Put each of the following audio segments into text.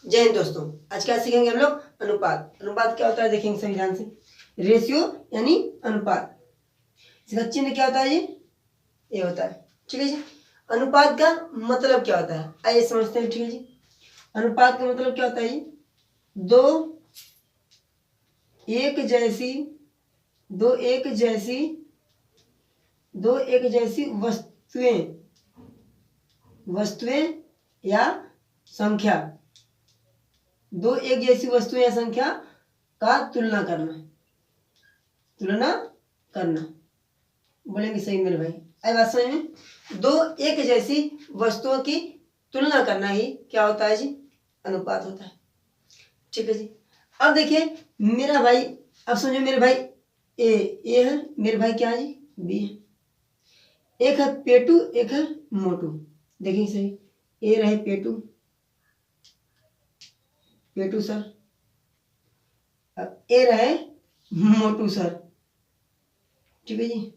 जय हिंद दोस्तों। आज क्या सीखेंगे हम लोग? अनुपात। अनुपात क्या होता है देखेंगे सभी ध्यान से। रेशियो यानी अनुपात, इसका चिन्ह क्या होता है? ये होता है। ठीक है जी। अनुपात का मतलब क्या होता है आइए समझते हैं। ठीक है जी। अनुपात का मतलब क्या होता है? दो एक जैसी दो एक जैसी दो एक जैसी वस्तुएं या संख्या, दो एक जैसी वस्तुएं या संख्या का तुलना करना। बोलेंगे सही मेरे भाई? आई बात समझ में? दो एक जैसी वस्तुओं की तुलना करना ही क्या होता है जी? अनुपात होता है। ठीक है जी। अब देखिए मेरा भाई, अब समझो मेरे भाई ए है, मेरे भाई क्या है जी? बी है। एक है पेटू, एक है मोटू। देखिए सही, ए रहे पेटू सर, अब ए रहे मोटू सर। ठीक है जी।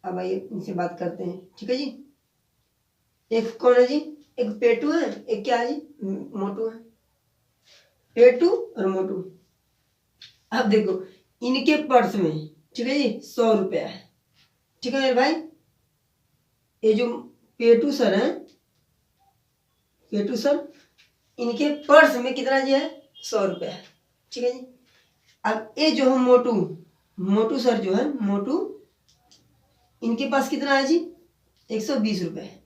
अब आइए इनसे बात करते हैं। ठीक है जी। एक कौन है जी? एक पेटू है, एक क्या है जी? मोटू है। पेटू और मोटू। अब देखो इनके पर्स में, ठीक है जी, 100 रुपया है। ठीक है मेरे भाई, ये जो पेटू सर है, पेटू सर, इनके पर्स में कितना जी है? 100 रुपया है। ठीक है जी। अब ये जो है मोटू सर जो है, मोटू, इनके पास कितना है जी? 120 रुपये है।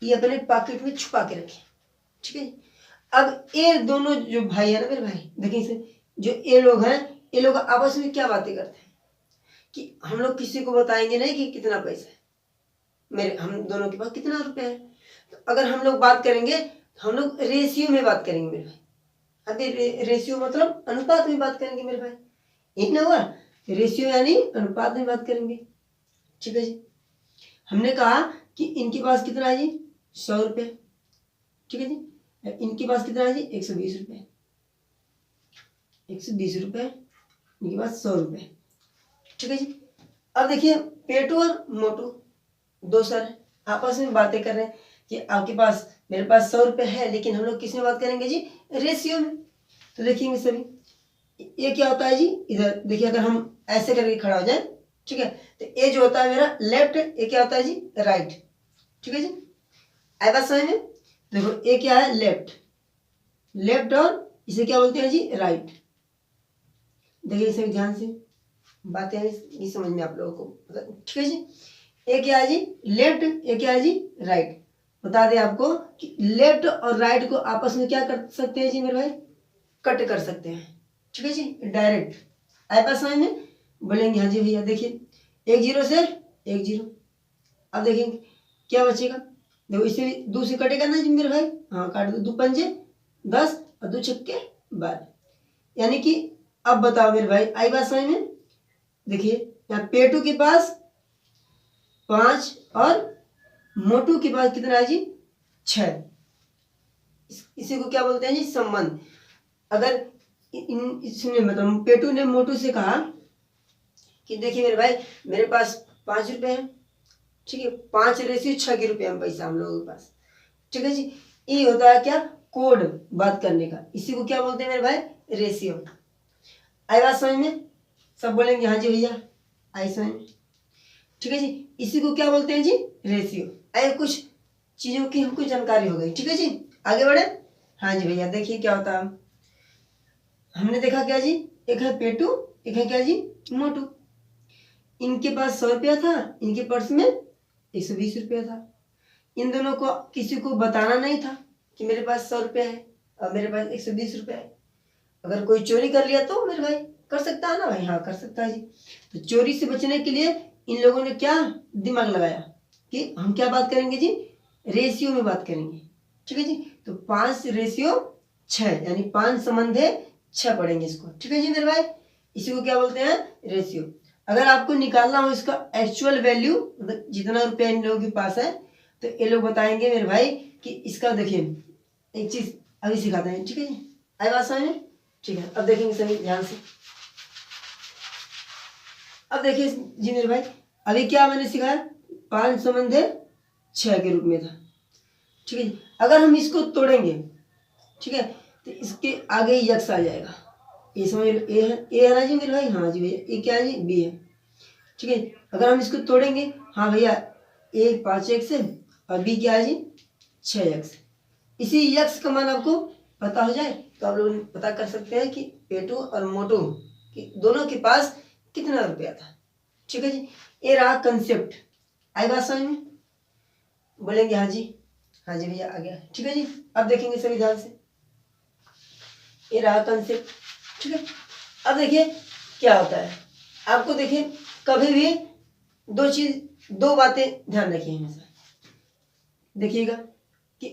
ये अपने पॉकेट में छुपा के रखे। ठीक है। अब ये दोनों जो भाई है ना मेरे भाई, देखिए इसे, जो ये लोग हैं, ये लोग आपस में क्या बातें करते हैं कि हम लोग किसी को बताएंगे नहीं कि कितना पैसा है, मेरे हम दोनों के पास कितना रुपया है। तो अगर हम लोग बात करेंगे तो हम लोग रेशियो में बात करेंगे मेरे भाई। अभी रेशियो मतलब अनुपात में बात करेंगे मेरे भाई। एक ना हुआ, रेशियो यानी अनुपात में बात करेंगे। ठीक है जी। हमने कहा कि इनके पास कितना है जी? 100 रुपये। ठीक है जी। इनके पास कितना है जी? 120 रुपये। 120 रुपये, इनके पास 100 रुपये। ठीक है जी। अब देखिए पेटू और मोटू दो सर आपस में बातें कर रहे हैं कि आपके पास, मेरे पास 100 रुपये है, लेकिन हम लोग किस में बात करेंगे जी? रेशियो में। तो देखेंगे सभी, ये क्या होता है जी? इधर देखिए, अगर हम ऐसे करके खड़ा हो जाए, ठीक है, तो ये जो होता है मेरा लेफ्ट, ये क्या होता है जी? राइट। ठीक है जी। आई बात समझ में? देखो ये क्या है? लेफ्ट और इसे क्या बोलते हैं जी? राइट। देखिए इसे ध्यान से बातें ये समझ में आप लोगों को। ठीक है जी। एक क्या है जी? लेफ्ट, एक क्या है जी? राइट। बता दें आपको कि लेफ्ट और राइट को आपस में क्या कर सकते हैं जी मेरे भाई? कट कर सकते हैं। ठीक है जी, डायरेक्ट। आए पास समझ में? बोलेंगे हाँ जी भैया। देखिए 1 0 से 1 0। अब देखेंगे क्या बचेगा। देखो इसे 2 से कटेगा ना जी मेरे भाई? हाँ काट दो, 2 पंजे 10 और 2 छक्के 12। यानी कि अब बताओ मेरे भाई, आई बात समझ में? देखिए यहाँ पेटू के पास 5 और मोटू के पास कितना है जी? 6। इसी को क्या बोलते हैं जी? संबंध। अगर इसने मतलब पेटू ने मोटू से कहा कि देखिए मेरे भाई, मेरे पास 5 रुपए है, ठीक है, 5 रेशियो 6 के रुपये में पैसा हम लोगों के पास। ठीक है जी। ये होता है क्या? कोड बात करने का। इसी को क्या बोलते हैं मेरे भाई? रेशियो। आई बात समझ में? सब बोलेंगे हाँ जी भैया, आई समझ में? ठीक है जी। इसी को क्या बोलते हैं जी? रेशियो। आई कुछ चीजों की हमको जानकारी हो गई। ठीक है जी, आगे बढ़े। हाँ जी भैया, देखिए क्या होता है। हमने देखा क्या जी? एक है पेटू, एक है क्या जी? मोटू। इनके पास 100 रुपया था, इनके पर्स में 120 रुपया था। इन दोनों को किसी को बताना नहीं था कि मेरे पास 100 रुपया है और मेरे पास 120 रुपया है। अगर कोई चोरी कर लिया तो मेरे भाई कर सकता है ना भाई? हाँ कर सकता है जी। तो चोरी से बचने के लिए इन लोगों ने क्या दिमाग लगाया कि हम क्या बात करेंगे जी? रेशियो में बात करेंगे। ठीक है जी। तो 5 रेशियो 6, यानी 5 संबंध है 6 पढ़ेंगे इसको। ठीक है जी मेरे भाई, इसी को क्या बोलते हैं? रेशियो। अगर आपको निकालना हो इसका एक्चुअल वैल्यू, मतलब जितना रुपया इन लोगों के पास है, तो ये लोग बताएंगे मेरे भाई कि इसका, देखिए एक चीज अभी सिखाते हैं। ठीक है जी, आई बात समझ में? ठीक है, अब देखेंगे सभी ध्यान से। अब देखिए जी मेरे भाई, अभी क्या मैंने सिखाया? 5 संबंध 6 के रूप में था। ठीक है जी। अगर हम इसको तोड़ेंगे, ठीक है। तो इसके आगे यक्स आ जाएगा, ये समझ लो ए है, ए है ना जी मेरे भाई, हाँ जी भैया, ए क्या है जी, बी है, ठीक है। अगर हम इसको तोड़ेंगे, हाँ भैया, ए 5x है और बी क्या है जी 6x। इसी यक्स का मान आपको पता हो जाए तो आप लोग पता कर सकते हैं कि पेटू और मोटू दोनों के पास कितना रुपया था, ठीक है जी। ये रहा कंसेप्ट, आई बात समझ में, बोलेंगे हाँ जी, हाँ जी भैया आ गया, ठीक है जी। अब देखेंगे सभी ध्यान से, ये रहा कंसेप्ट, ठीक है। अब देखिए क्या होता है, आपको देखिए कभी भी दो बातें ध्यान रखिए हमेशा, देखिएगा कि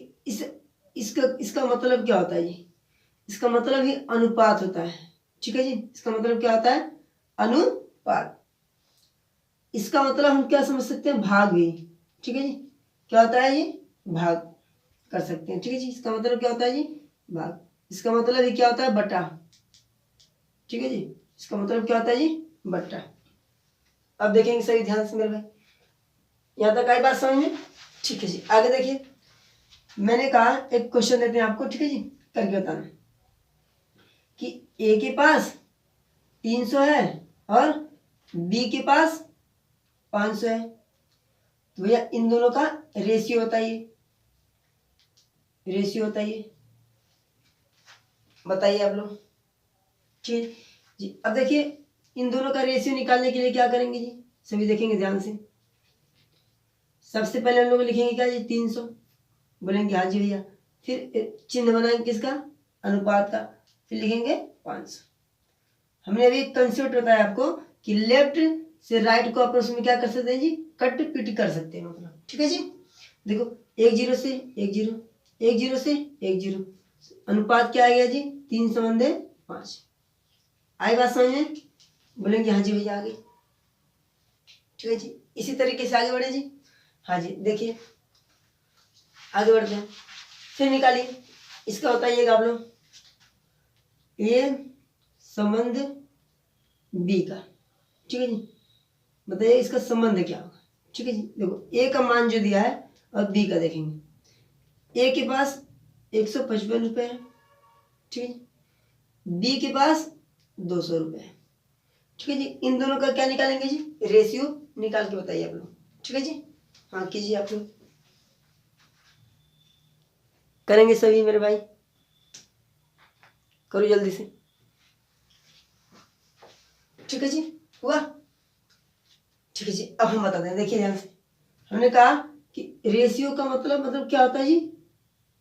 इसका मतलब क्या होता है जी, इसका मतलब ही अनुपात होता है, ठीक है जी। इसका मतलब क्या होता है, अनुपात। इसका मतलब हम क्या समझ सकते हैं, भाग भी, ठीक है जी। क्या होता है ये, भाग कर सकते हैं, ठीक है जी। इसका मतलब क्या होता है जी, भाग। इसका मतलब ये क्या होता है, बटा, ठीक है जी। इसका मतलब क्या होता है जी, बटा। अब देखेंगे सही ध्यान से मेरे भाई, यहाँ तक आई बात समझ में, ठीक है जी। आगे देखिए, मैंने कहा एक क्वेश्चन देते हैं आपको, ठीक है जी, करके बताना कि ए के पास 300 है और बी के पास 500 है, तो भैया इन दोनों का रेशियो बताइए, रेशियो बताइए, बताइए आप लोग, ठीक जी। अब देखिए इन दोनों का रेशियो निकालने के लिए क्या करेंगे जी, सभी देखेंगे ध्यान से। सबसे पहले हम लोग लिखेंगे क्या जी, 300, बोलेंगे हाँ जी भैया, फिर चिन्ह बनाएंगे किसका, अनुपात का, फिर लिखेंगे 500। हमने अभी एक कंसेप्ट बताया आपको कि लेफ्ट से राइट को आपस में क्या कर सकते हैं जी, कट पिट कर सकते हैं, मतलब, ठीक है जी। देखो 1 0 से 1 0, 1 0 से 1 0, अनुपात क्या आ गया जी, 3/5। आई बात समझ में, बोलेंगे हाँ जी भैया आगे, ठीक है जी। इसी तरीके से आगे बढ़े जी, हाँ जी। देखिए आगे बढ़ते हैं, फिर निकालिए, इसका बताइएगा आप लोग, ये संबंध बी का, ठीक है जी, बताइए इसका संबंध क्या होगा, ठीक है जी। देखो ए का मान जो दिया है और बी का देखेंगे, ए के पास 155 रुपये है, ठीक है, बी के पास 200 रुपये है, ठीक है जी। इन दोनों का क्या निकालेंगे जी, रेशियो निकाल के बताइए आप लोग, ठीक है जी। हाँ कीजिए आप लोग, करेंगे सभी मेरे भाई, करो जल्दी से, ठीक है जी, हुआ, ठीक है जी। अब हम बताते हैं, देखिए ध्यान से, हमने कहा कि रेशियो का मतलब क्या होता है जी,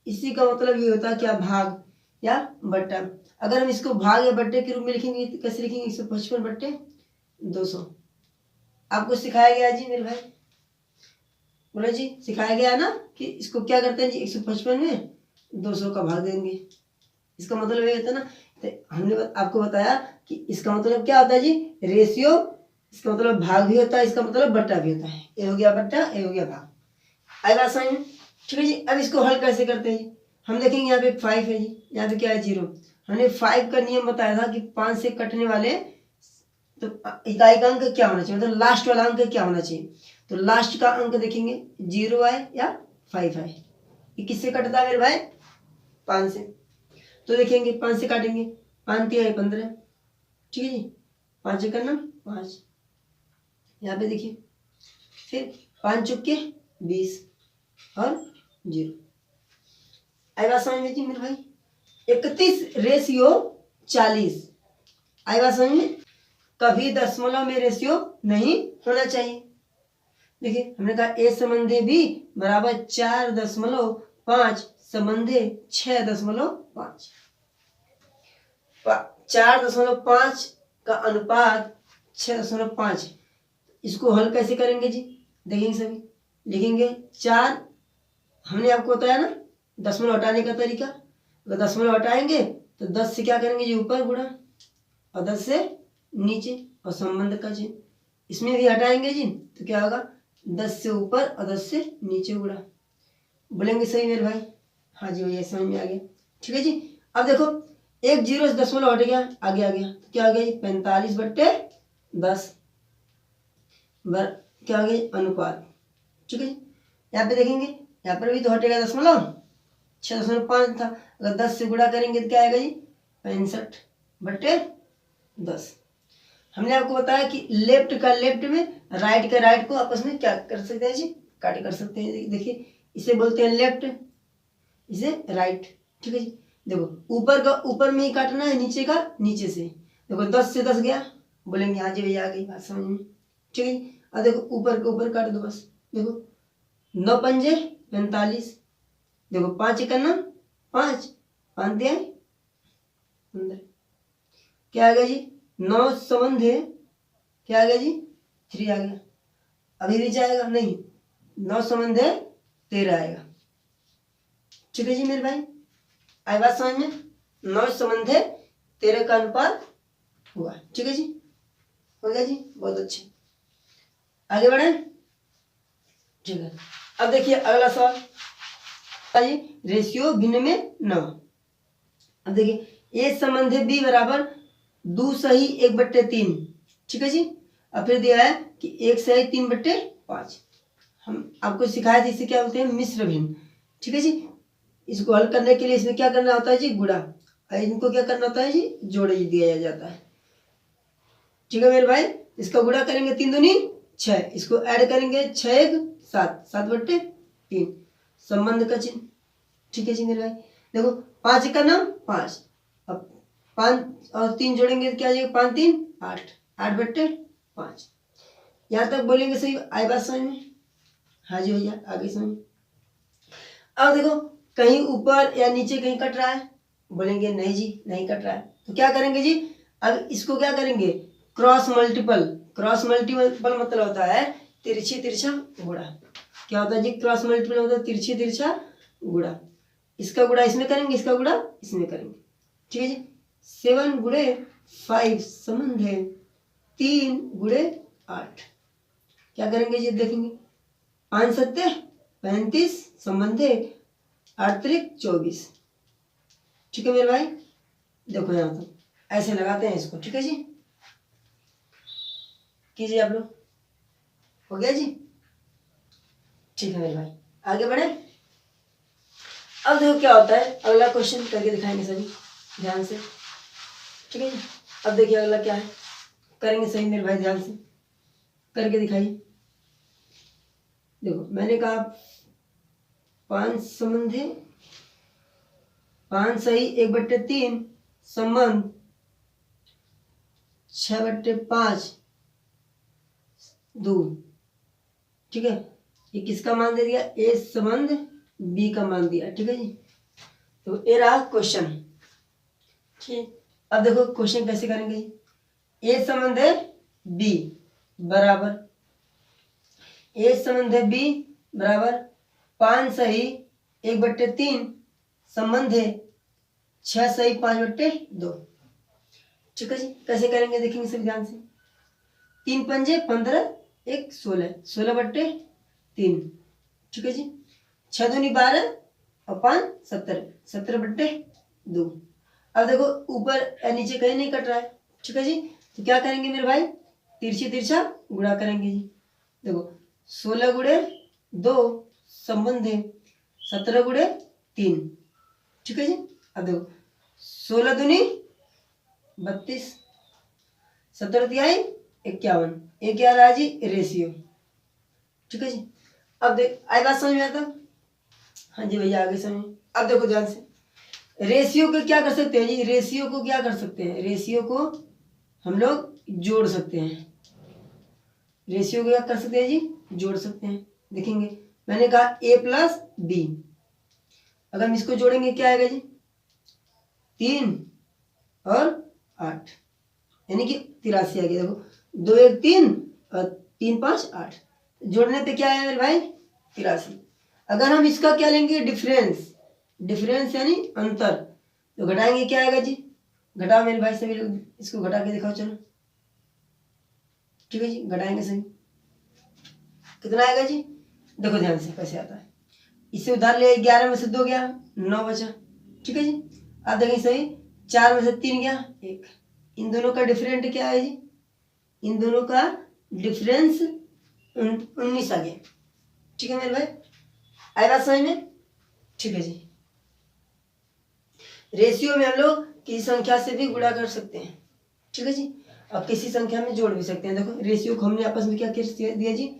इसी का मतलब ये होता है क्या, भाग या बट्टा। अगर हम इसको भाग या बट्टे के रूप में लिखेंगे तो कैसे लिखेंगे, 155/200। आपको सिखाया गया जी मेरे भाई, बोले जी सिखाया गया ना कि इसको क्या करते हैं जी, 155 में 200 का भाग देंगे, इसका मतलब ये होता है ना। तो हमने आपको बताया कि इसका मतलब क्या होता है जी, रेशियो, इसका मतलब भाग भी होता है, इसका मतलब बट्टा भी होता है, ये हो गया बट्टा, ये हो गया भाग, आई बात समझ में, ठीक है जी। अब इसको हल कैसे करते हैं जी, हम देखेंगे यहाँ पे 5 है जी, यहाँ पे क्या है 0। हमने 5 का नियम बताया था कि 5 से कटने वाले तो इकाई का अंक क्या होना चाहिए, मतलब लास्ट वाला अंक क्या होना चाहिए, तो लास्ट का अंक देखेंगे 0 आए या 5 आए, ये किससे कटता है मेरे भाई, 5 से। तो देखेंगे 5 से काटेंगे, 5 3 15, ठीक है जी, 5 का नाम 5, यहाँ पे देखिए, फिर 5 चुके 20 और 0, आई बात समझ में जी मेरे भाई, 31/40, आई बात समझ में, कभी दशमलव में रेशियो नहीं होना चाहिए। देखिए हमने कहा ए संबंधी बी बराबर 4.5 संबंधी 6.5, 4.5 का अनुपात 6.5, इसको हल कैसे करेंगे जी, देखेंगे सभी, लिखेंगे 4, हमने आपको बताया ना दशमलव हटाने का तरीका, अगर दशमलव हटाएंगे तो 10 से क्या करेंगे जी, ऊपर गुणा, और 10 से नीचे, और संबंध का चिन्ह इसमें भी हटाएंगे जी, तो क्या होगा 10 से ऊपर और 10 से नीचे गुणा, बोलेंगे सही मेरे भाई, हाँ जी भैया समझ में आ गया, ठीक है जी। अब देखो 1 0 से दशमलव हट गया, आगे आ गया, तो क्या हो गया जी, 45/10 क्या हो गया अनुपात, ठीक है जी। यहाँ पे देखेंगे, यहाँ पर भी तो हटेगा दशमलव, 6.5 था, अगर 10 से गुणा करेंगे तो क्या आएगा जी 65/10। हमने आपको बताया कि लेफ्ट का लेफ्ट में, राइट का राइट को आपस में क्या कर सकते हैं जी, काट कर सकते हैं। देखिए इसे बोलते हैं लेफ्ट, इसे राइट। ठीक है जी। देखो ऊपर का ऊपर में ही काटना है, नीचे का नीचे से। देखो 10 से 10 गया, बोलेंगे हाँ जी भैया आ गई बात समझ में। ठीक है। अब देखो ऊपर के ऊपर काट दो बस। देखो 9 पंजे 45, देखो 5 इकन्ना 5, 5 दिया 15, क्या आ गया जी 9 संबंधे क्या आ गया जी 3 आ गया। अभी भी जाएगा नहीं, 9 संबंधे 13 आएगा। ठीक है जी मेरे भाई, आई बात समझ में। 9 संबंधे 13 का अनुपात हुआ। ठीक है जी, हो गया जी, बहुत अच्छे। आगे बढ़े। ठीक है, अब देखिए अगला सवाल, रेशियो भिन्न में 9। अब देखिए ए संबंध बी बराबर 2 सही 1/3। ठीक है जी। अब फिर दिया है कि 1 सही 3/5। हम आपको सिखाया था इसे क्या बोलते हैं, मिश्र भिन्न। ठीक है जी। इसको हल करने के लिए इसमें क्या करना होता है जी, गुणा, और इनको क्या करना होता है जी, जोड़ दिया जाता है। ठीक है मेरे भाई, इसका गुणा करेंगे 3 दूनी 6, इसको ऐड करेंगे 6 1 7, 7/3 संबंध का चिन्ह। ठीक है जी मेरे भाई, देखो 5 का नाम 5, अब 5 और 3 जोड़ेंगे तो क्या आ जाएगा 5 3 8, 8/5। यहाँ तक बोलेंगे सही, आई बात समझ में। हाँ जी भैया आगे समझ। अब देखो कहीं ऊपर या नीचे कहीं कट रहा है, बोलेंगे नहीं जी नहीं कट रहा है, तो क्या करेंगे जी, अब इसको क्या करेंगे, क्रॉस मल्टीपल। क्रॉस मल्टीपल मतलब होता है तिरछी तिरछा गुणा। क्या होता है जी, क्रॉस मल्टीपल होता है तिरछी तिरछा गुणा। इसका गुणा इसमें करेंगे, इसका गुणा इसमें करेंगे। ठीक है जी। 7 गुणे 5 संबंध है 3 गुणे 8, क्या करेंगे जी देखेंगे, 5 7 35 संबंध है 8 3 24। ठीक है मेरे भाई, देखो यहाँ तो ऐसे लगाते हैं इसको। ठीक है जी, कीजिए आप लोग, हो गया जी। ठीक है मेरे भाई, आगे बढ़े। अब देखो क्या होता है, अगला क्वेश्चन करके दिखाएंगे सभी ध्यान से। ठीक है जी, अब देखिए अगला क्या है, करेंगे सही मेरे भाई, ध्यान से करके दिखाइए। देखो मैंने कहा 5 संबंध है, 5 सही 1/3 संबंध 6/5 2। ठीक है, ये किसका मान दे दिया, ए संबंध बी का मान दिया। ठीक है जी, तो ये रहा क्वेश्चन। ठीक, अब देखो क्वेश्चन कैसे करेंगे, ए संबंध है बी बराबर, ए संबंध है बी बराबर 5 सही 1/3 संबंध है 6 सही 5/2। ठीक है जी, कैसे करेंगे देखेंगे सब ध्यान से। 3 पंजे 15 1 16, 16/3। ठीक है जी, 6 दूनी 12 और 5 17, 17/2। अब देखो ऊपर या नीचे कहीं नहीं कट रहा है। ठीक है जी, तो क्या करेंगे मेरे भाई, तिरछी तिरछा गुणा करेंगे जी। देखो 16 गुणे 2 संबंध है 17 गुणे 3। ठीक है जी, अब देखो 16 दूनी 32, 17 तिहाई 51, ये क्या रहा जी रेशियो। ठीक है जी, अब देख आई बात समझ में आता। हाँ जी भैया आगे समझ। अब देखो ध्यान से, रेशियो को क्या कर सकते हैं जी, रेशियो को क्या कर सकते हैं, रेशियो को हम लोग जोड़ सकते हैं। रेशियो को क्या कर सकते हैं जी, जोड़ सकते हैं। देखेंगे मैंने कहा a प्लस बी, अगर हम इसको जोड़ेंगे क्या आएगा जी 3 और 8, यानी कि 83 आ गया। देखो 2 1 3 और 3 5 8, जोड़ने पे क्या आया मेरे भाई 83। अगर हम इसका क्या लेंगे डिफरेंस, डिफरेंस यानी अंतर, तो घटाएंगे क्या आएगा जी, घटाओ मेरे भाई सभी लोग, इसको घटा के दिखाओ चलो। ठीक है जी, घटाएंगे सही, कितना आएगा जी, देखो ध्यान से कैसे आता है। इससे उधार ले 11 में से 2 गया 9 बचा। ठीक है जी, आप देखें सही, 4 में से 3 गया 1, इन दोनों का डिफरेंट क्या है जी, इन दोनों का डिफरेंस 19 आ गया। ठीक है मेरे भाई, आई बात समझ में। ठीक है जी, रेशियो में हम लोग किसी संख्या से भी गुणा कर सकते हैं, ठीक है जी। अब किसी संख्या में जोड़ भी सकते हैं। देखो रेशियो को हमने आपस में क्या कर दिया जी,